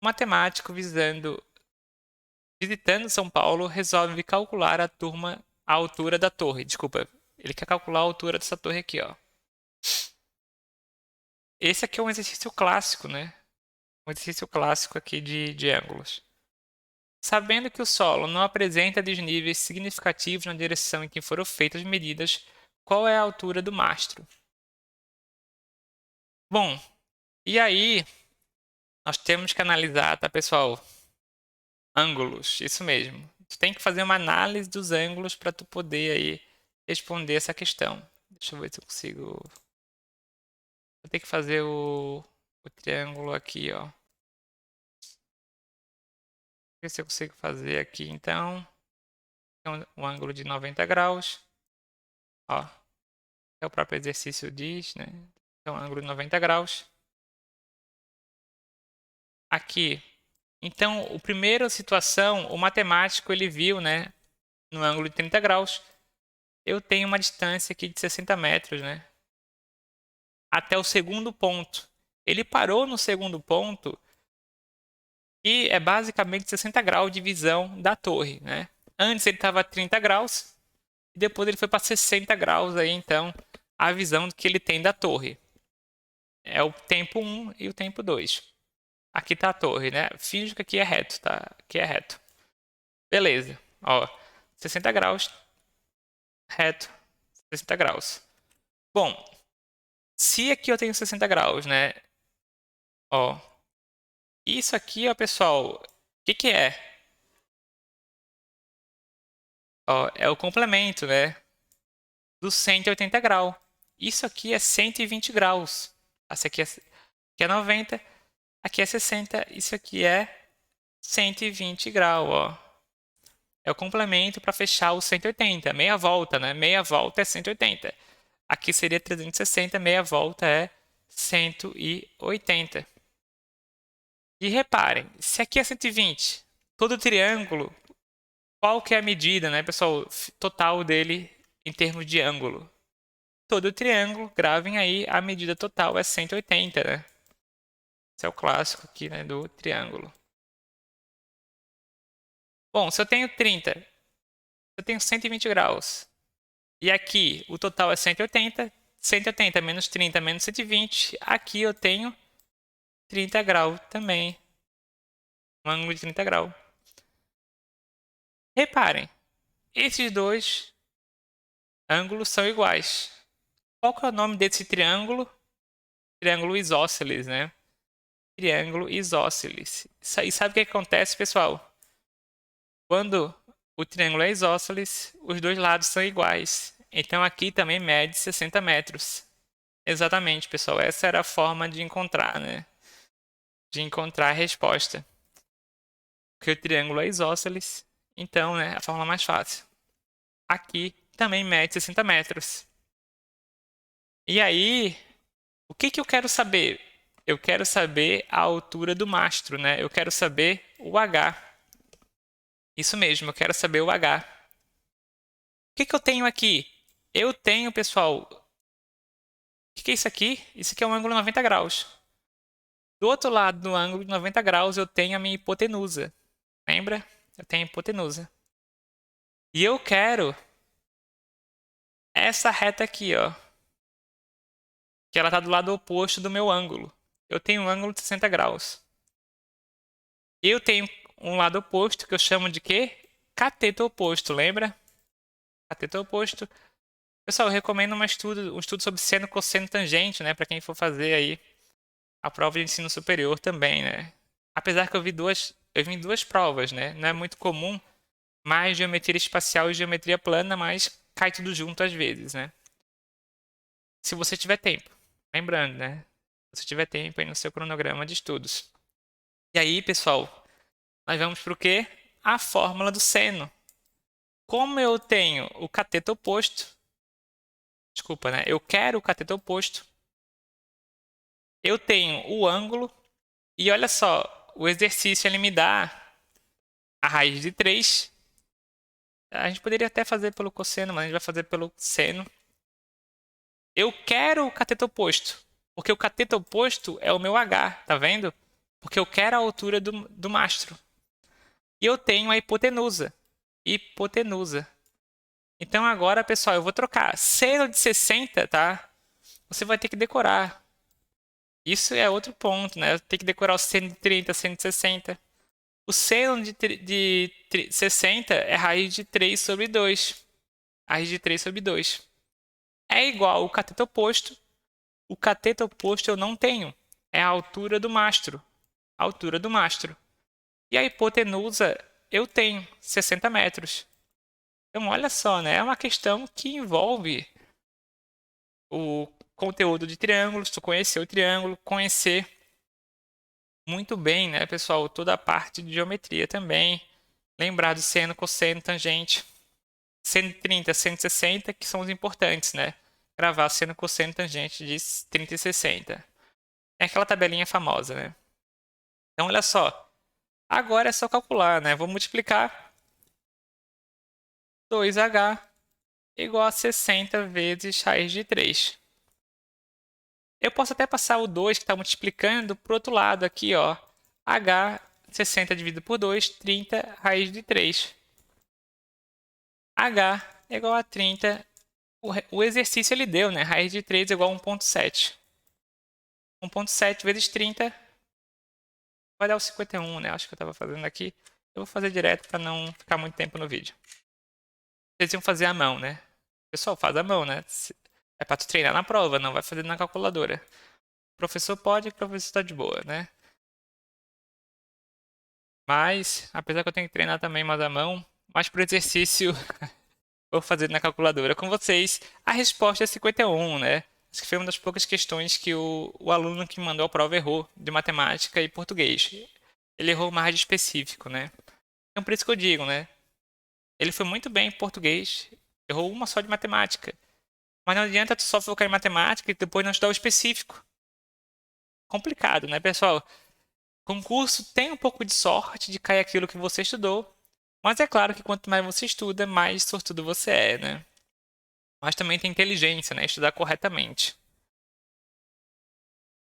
O matemático visitando São Paulo resolve calcular a altura da torre. Desculpa, ele quer calcular a altura dessa torre aqui, ó. Esse aqui é um exercício clássico, né? Um exercício clássico aqui de ângulos. Sabendo que o solo não apresenta desníveis significativos na direção em que foram feitas as medidas, qual é a altura do mastro? Bom, e aí nós temos que analisar, tá, pessoal? Ângulos, isso mesmo. Tu tem que fazer uma análise dos ângulos para tu poder aí responder essa questão. Deixa eu ver se eu consigo. Vou ter que fazer o triângulo aqui, ó. Ver se eu consigo fazer aqui, então. Um ângulo de 90 graus. Ó, é o próprio exercício diz, né? Então, ângulo de 90 graus. Aqui. Então, a primeira situação, o matemático ele viu, né? No ângulo de 30 graus. Eu tenho uma distância aqui de 60 metros, né? Até o segundo ponto. Ele parou no segundo ponto e é basicamente 60 graus de visão da torre, né? Antes ele estava a 30 graus e depois ele foi para 60 graus aí, então, a visão que ele tem da torre. É o tempo 1 e o tempo 2. Aqui está a torre, né? Finge que aqui é reto, tá? Aqui é reto. Beleza. Ó, 60 graus, reto, 60 graus. Bom, se aqui eu tenho 60 graus, né? Ó, isso aqui, ó, pessoal, o que que é? Ó, é o complemento, né? Do 180 graus. Isso aqui é 120 graus. Esse aqui é 90, aqui é 60, isso aqui é 120 graus, ó. É o complemento para fechar o 180, meia volta, né? Meia volta é 180. Aqui seria 360, meia volta é 180. E reparem, se aqui é 120, todo triângulo, qual que é a medida, né, pessoal, total dele em termos de ângulo? Todo triângulo, gravem aí, a medida total é 180, né? Esse é o clássico aqui, né, do triângulo. Bom, se eu tenho 30, eu tenho 120 graus. E aqui o total é 180. 180 menos 30 menos 120. Aqui eu tenho 30 graus também. Um ângulo de 30 graus. Reparem, esses dois ângulos são iguais. Qual que é o nome desse triângulo? Triângulo isósceles, né? Triângulo isósceles. E sabe o que acontece, pessoal? Quando o triângulo é isósceles, os dois lados são iguais. Então aqui também mede 60 metros. Exatamente, pessoal. Essa era a forma de encontrar, né? De encontrar a resposta. Porque o triângulo é isósceles, Então, né, a fórmula mais fácil. Aqui também mede 60 metros. E aí, o que que eu quero saber? Eu quero saber a altura do mastro, né? Eu quero saber o H. Isso mesmo, eu quero saber o H. O que que eu tenho aqui? Eu tenho, pessoal, o que que é isso aqui? Isso aqui é um ângulo 90 graus. Do outro lado do ângulo de 90 graus eu tenho a minha hipotenusa. Lembra? Eu tenho a hipotenusa. E eu quero essa reta aqui, ó. Que ela está do lado oposto do meu ângulo. Eu tenho um ângulo de 60 graus. Eu tenho um lado oposto que eu chamo de quê? Cateto oposto, lembra? Cateto oposto. Pessoal, eu recomendo um estudo sobre seno, cosseno, tangente, né? Para quem for fazer aí a prova de ensino superior também, né? Apesar que eu vi duas provas, né? Não é muito comum, mais geometria espacial e geometria plana, mas cai tudo junto às vezes, né? Se você tiver tempo. Lembrando, né? Se você tiver tempo aí no seu cronograma de estudos. E aí, pessoal, nós vamos para o quê? A fórmula do seno. Como eu tenho o cateto oposto, desculpa, né? Eu quero o cateto oposto. Eu tenho o ângulo. E olha só, o exercício ele me dá a raiz de 3. A gente poderia até fazer pelo cosseno, mas a gente vai fazer pelo seno. Eu quero o cateto oposto, porque o cateto oposto é o meu H, tá vendo? Porque eu quero a altura do mastro. E eu tenho a hipotenusa. Hipotenusa. Então agora, pessoal, eu vou trocar. Seno de 60, tá? Você vai ter que decorar. Isso é outro ponto, né? Tem que decorar o seno de 30, seno de 60. O seno de 60 é raiz de 3 sobre 2. Raiz de 3 sobre 2. É igual ao cateto oposto. O cateto oposto eu não tenho. É a altura do mastro. A altura do mastro. E a hipotenusa eu tenho, 60 metros. Então, olha só, né? É uma questão que envolve o conteúdo de triângulos, tu conhecer o triângulo, conhecer muito bem, né, pessoal, toda a parte de geometria também. Lembrar do seno, cosseno, tangente. 130, 160, que são os importantes, né? Gravar seno, cosseno, tangente de 30 e 60. É aquela tabelinha famosa, né? Então, olha só. Agora é só calcular, né? Vou multiplicar 2h igual a 60 vezes raiz de 3. Eu posso até passar o 2 que está multiplicando para o outro lado aqui, ó. H, 60 dividido por 2, 30 raiz de 3. H é igual a 30. O exercício ele deu, né? Raiz de 3 é igual a 1,7. 1,7 vezes 30 vai dar o 51, né? Acho que eu estava fazendo aqui. Eu vou fazer direto para não ficar muito tempo no vídeo. Vocês iam fazer à mão, né? Pessoal, faz à mão, né? É para tu treinar na prova, não vai fazer na calculadora. O professor pode, o professor está de boa, né? Mas, apesar que eu tenho que treinar também mais à mão, mas pro exercício vou fazer na calculadora com vocês. A resposta é 51, né? Acho que foi uma das poucas questões que o aluno que mandou a prova errou, de matemática e português. Ele errou mais de específico, né? Então, por isso que eu digo, né? Ele foi muito bem em português, errou uma só de matemática. Mas não adianta tu só focar em matemática e depois não estudar o específico. Complicado, né, pessoal? Concurso tem um pouco de sorte de cair aquilo que você estudou, mas é claro que quanto mais você estuda, mais sortudo você é, né? Mas também tem inteligência, né? Estudar corretamente.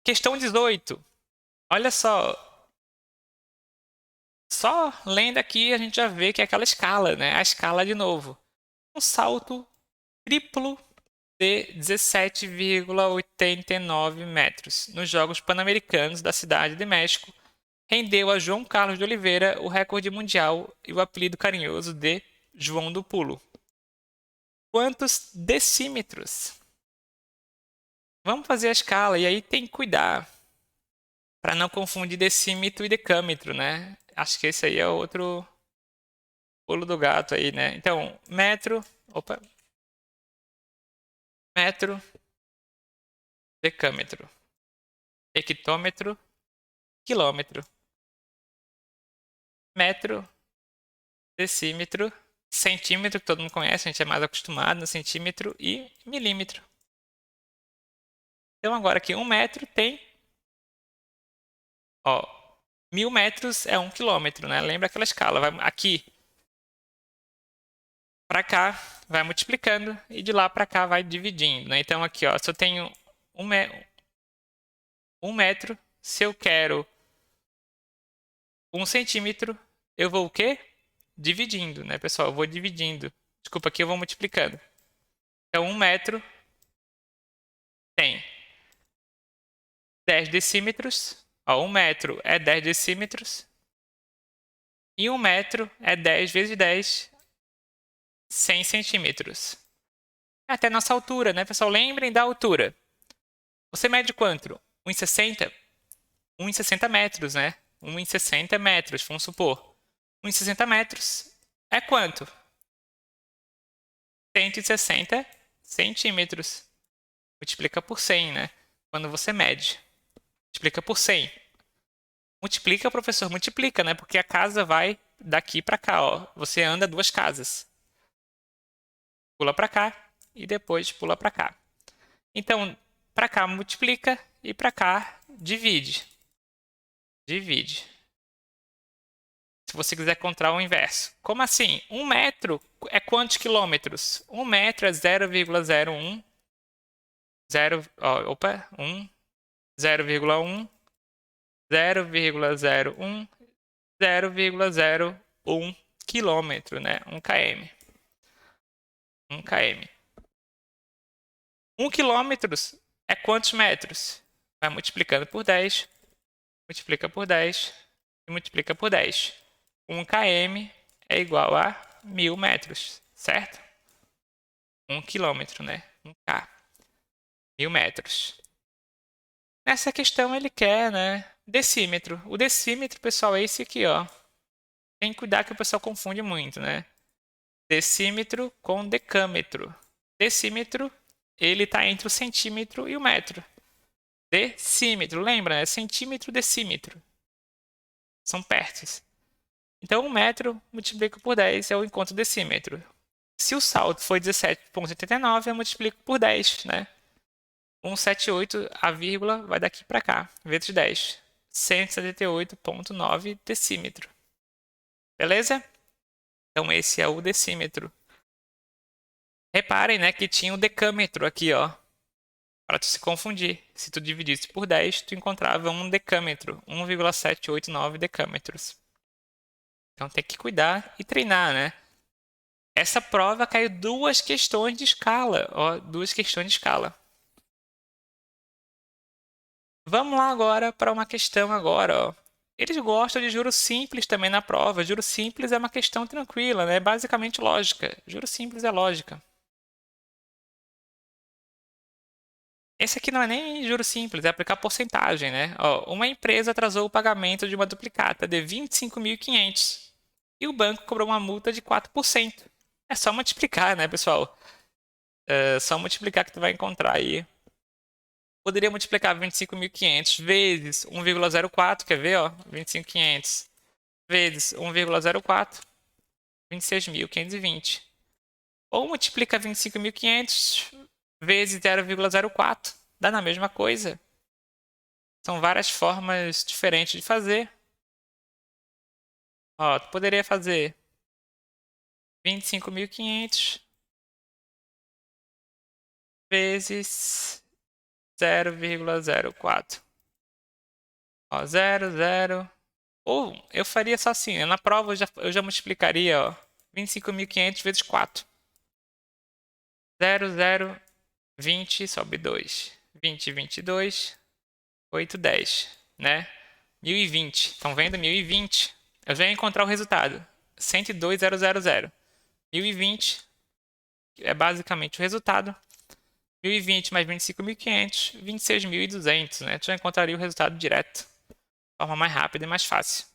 Questão 18. Olha só. Só lendo aqui a gente já vê que é aquela escala, né? A escala de novo. Um salto triplo de 17,89 metros nos Jogos Pan-Americanos da Cidade de México rendeu a João Carlos de Oliveira o recorde mundial e o apelido carinhoso de João do Pulo. Quantos decímetros? Vamos fazer a escala e aí tem que cuidar para não confundir decímetro e decâmetro, né? Acho que esse aí é outro pulo do gato aí, né? Então, metro, decâmetro, hectômetro, quilômetro, metro, decímetro, centímetro, que todo mundo conhece, a gente é mais acostumado no centímetro, e milímetro. Então agora aqui 1 metro tem, ó, 1000 metros é 1 quilômetro, né? Lembra aquela escala? Vai aqui para cá, vai multiplicando e de lá para cá vai dividindo, né? Então aqui, ó, se eu tenho 1 metro, se eu quero 1 centímetro, eu vou o quê? Dividindo, né, pessoal? Eu vou dividindo. Desculpa, aqui eu vou multiplicando. Então 1 metro tem 10 decímetros. Ó, 1 metro é 10 decímetros. E 1 metro é 10 vezes 10, 100 centímetros. Até nossa altura, né, pessoal? Lembrem da altura. Você mede quanto? 1,60? 1,60 metros, né? 1,60 metros, vamos supor. 1,60 metros é quanto? 160 centímetros. Multiplica por 100, né? Quando você mede. Multiplica por 100. Multiplica, professor, multiplica, né? Porque a casa vai daqui para cá, ó. Você anda 2 casas. Pula para cá e depois pula para cá. Então, para cá multiplica e para cá divide. Divide. Se você quiser encontrar o inverso. Como assim? 1 metro é quantos quilômetros? 1 metro é 0,01. 1, 0,1, 0,01, 0,01 quilômetro, né? 1 km. 1 km. 1 quilômetro é quantos metros? Vai multiplicando por 10, multiplica por 10 e multiplica por 10. 1 km é igual a 1000 metros, certo? 1 quilômetro, né? 1K. 1000 metros. Nessa questão ele quer, né? Decímetro. O decímetro, pessoal, é esse aqui, ó. Tem que cuidar que o pessoal confunde muito, né? Decímetro com decâmetro. Decímetro, ele está entre o centímetro e o metro. Decímetro, lembra, né? Centímetro, decímetro. São pertos. Então, 1 metro multiplico por 10 é o encontro decímetro. Se o saldo foi 17,89, eu multiplico por 10, né? 178, a vírgula vai daqui para cá, vezes 10. 178,9 decímetro. Beleza? Então, esse é o decímetro. Reparem, né, que tinha o decâmetro aqui, ó. Para tu se confundir. Se tu dividisse por 10, tu encontrava um decâmetro. 1,789 decâmetros. Então, tem que cuidar e treinar, né? Essa prova caiu 2 questões de escala, ó. 2 questões de escala. Vamos lá agora para uma questão agora, ó. Eles gostam de juros simples também na prova. Juro simples é uma questão tranquila, né? Basicamente lógica. Juro simples é lógica. Esse aqui não é nem juro simples, é aplicar porcentagem, né? Ó, uma empresa atrasou o pagamento de uma duplicata de 25.500 e o banco cobrou uma multa de 4%. É só multiplicar, né, pessoal? É só multiplicar que tu vai encontrar aí. Poderia multiplicar 25.500 vezes 1,04, quer ver, ó? 25.500 vezes 1,04, 26.520. Ou multiplica 25.500 vezes 0,04, dá na mesma coisa. São várias formas diferentes de fazer. Ó, tu poderia fazer 25.500 vezes 0,04. Ó, 0. Ou eu faria só assim, né? Na prova eu já multiplicaria, ó, 25.500 vezes 4. 0, 20, sobe 2. 20, 22, 8, 10, né? 1020. Estão vendo? 1020. Eu já ia encontrar o resultado. 102.000. 1020 é basicamente o resultado. 1020 mais 25.500, 26.200, né? Tu já encontraria o resultado direto. De forma mais rápida e mais fácil.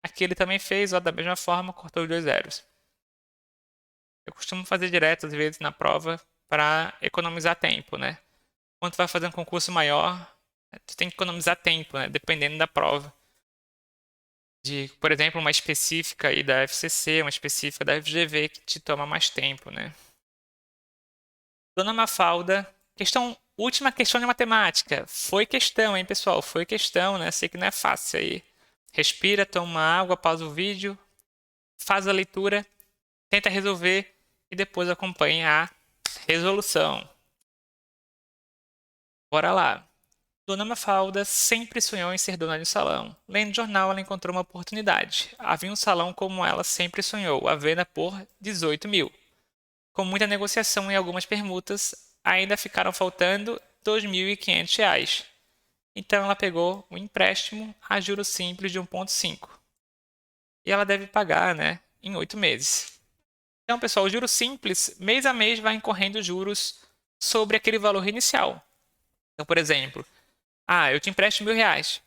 Aqui ele também fez, ó, da mesma forma, cortou os 2 zeros. Eu costumo fazer direto, às vezes, na prova, para economizar tempo, né? Quando tu vai fazer um concurso maior, tu tem que economizar tempo, né? Dependendo da prova. por exemplo, uma específica aí da FCC, uma específica da FGV, que te toma mais tempo, né? Dona Mafalda, última questão de matemática. Foi questão, hein, pessoal? Foi questão, né? Sei que não é fácil aí. Respira, toma água, pausa o vídeo, faz a leitura, tenta resolver e depois acompanha a resolução. Bora lá. Dona Mafalda sempre sonhou em ser dona de um salão. Lendo jornal, ela encontrou uma oportunidade. Havia um salão como ela sempre sonhou, à venda por 18 mil. Com muita negociação e algumas permutas, ainda ficaram faltando R$ 2.500. Então ela pegou um empréstimo a juros simples de 1,5. E ela deve pagar, né, em 8 meses. Então, pessoal, o juros simples, mês a mês, vai incorrendo juros sobre aquele valor inicial. Então, por exemplo, eu te empresto R$ 1.000,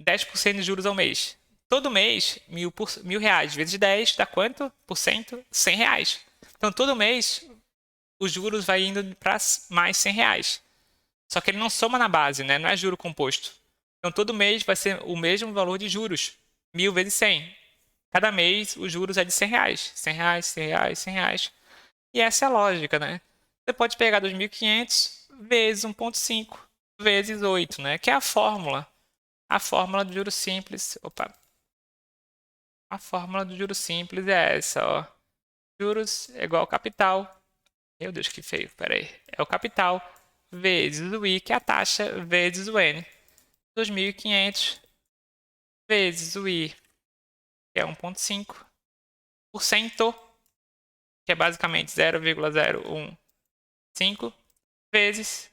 10% de juros ao mês. Todo mês, R$ 1.000 vezes 10 dá quanto por cento? R$ 100. Então, todo mês, os juros vai indo para mais R$ 100. Só que ele não soma na base, né? Não é juro composto. Então, todo mês vai ser o mesmo valor de juros. 1.000 vezes 100. Cada mês, os juros é de R$ 100. R$ 100, R$ 100, R$ 100. E essa é a lógica, né? Você pode pegar 2.500 vezes 1,5 vezes 8, né? Que é a fórmula. A fórmula do juros simples. Opa. A fórmula do juros simples é essa, ó. Juros é igual ao capital. Meu Deus, que feio. Pera aí. É o capital vezes o I, que é a taxa, vezes o N. 2.500 vezes o I, que é 1,5%, que é basicamente 0,015, vezes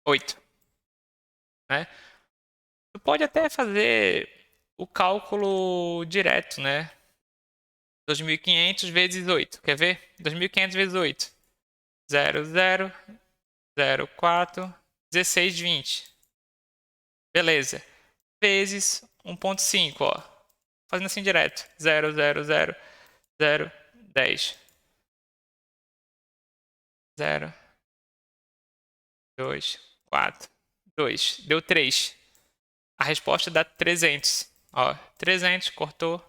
8. Né? Tu pode até fazer o cálculo direto, né? 2.500 vezes 8. Quer ver? 2.500 vezes 8. 0,004, 16,20. Beleza. Vezes 1,5, ó. Fazendo assim direto. 0,00010. 0, 2, 4, 2. Deu 3. A resposta dá 300. Ó, 300, cortou.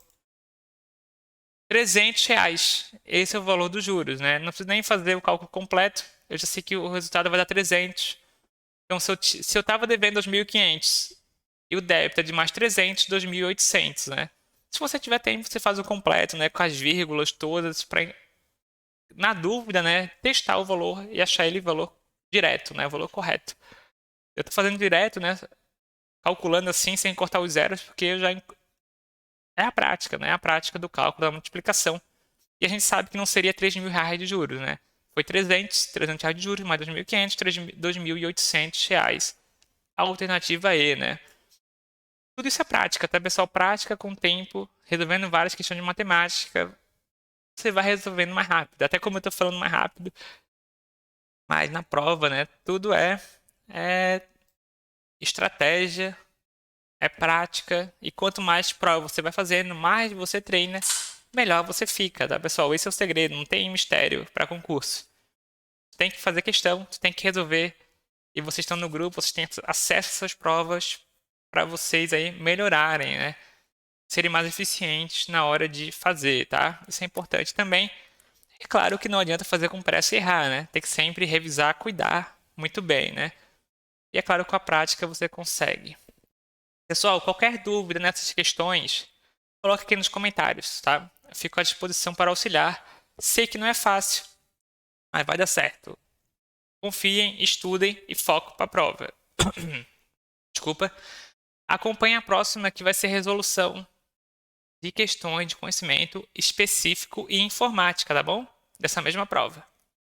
R$ 300. Esse é o valor dos juros, né? Não preciso nem fazer o cálculo completo. Eu já sei que o resultado vai dar 300. Então, se eu estava devendo 2.500 e o débito é de mais 300, 2.800, né? Se você tiver tempo, você faz o completo, né? Com as vírgulas todas, para, na dúvida, né? Testar o valor e achar ele valor direto, né? O valor correto. Eu estou fazendo direto, né? Calculando assim, sem cortar os zeros, porque eu já... É a prática, né? A prática do cálculo da multiplicação. E a gente sabe que não seria R$ 3.000 de juros, né? Foi 300 reais de juros, mais 2.500, R$ 2.800. A alternativa E, né? Tudo isso é prática, tá, pessoal? Prática com o tempo, resolvendo várias questões de matemática. Você vai resolvendo mais rápido. Até como eu tô falando mais rápido. Mas na prova, né? Tudo é estratégia, é prática. E quanto mais prova você vai fazendo, mais você treina, melhor você fica, tá, pessoal? Esse é o segredo, não tem mistério para concurso. Você tem que fazer questão, você tem que resolver. E vocês estão no grupo, vocês têm acesso às suas provas para vocês aí melhorarem, né? Serem mais eficientes na hora de fazer, tá? Isso é importante também. É claro que não adianta fazer com pressa e errar, né? Tem que sempre revisar, cuidar muito bem, né? E é claro que com a prática você consegue. Pessoal, qualquer dúvida nessas questões, coloque aqui nos comentários, tá? Eu fico à disposição para auxiliar. Sei que não é fácil, mas vai dar certo. Confiem, estudem e foco para a prova. Desculpa. Acompanhe a próxima, que vai ser resolução de questões de conhecimento específico e informática, tá bom? Dessa mesma prova.